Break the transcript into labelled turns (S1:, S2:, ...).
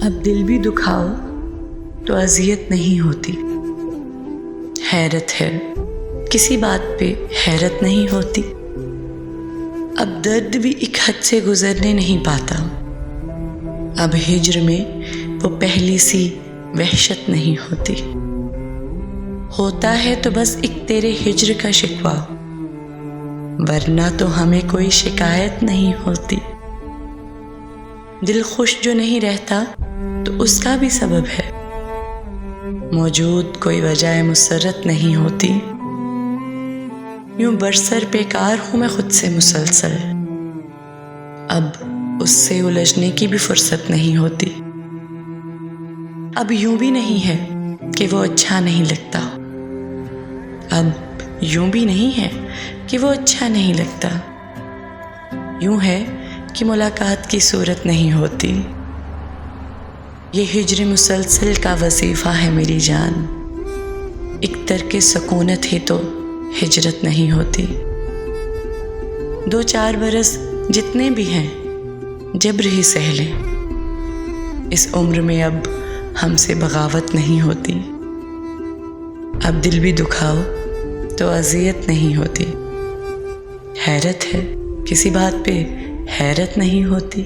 S1: अब दिल भी दुखाओ तो अजियत नहीं होती। हैरत है किसी बात पे हैरत नहीं होती। अब दर्द भी एक हद से गुजरने नहीं पाता। अब हिज्र में वो पहली सी वहशत नहीं होती। होता है तो बस एक तेरे हिज्र का शिकवा, वरना तो हमें कोई शिकायत नहीं होती। दिल खुश जो नहीं रहता तो उसका भी सबब है। मौजूद कोई वजह मुसर्रत नहीं होती। यूं बरसर बेकार हूं मैं खुद से मुसलसल। अब उससे उलझने की भी फुर्सत नहीं होती। अब यूं भी नहीं है कि वो अच्छा नहीं लगता। अब यूं भी नहीं है कि वो अच्छा नहीं लगता। यूं है कि मुलाकात की सूरत नहीं होती। ये हिज्र मुसलसल का वजीफ़ा है मेरी जान। एक तरके सकूनत ही तो हिजरत नहीं होती। 2-4 बरस जितने भी हैं जब्र ही सह लें। इस उम्र में अब हमसे बगावत नहीं होती। अब दिल भी दुखाओ तो अजियत नहीं होती। हैरत है किसी बात पे हैरत नहीं होती।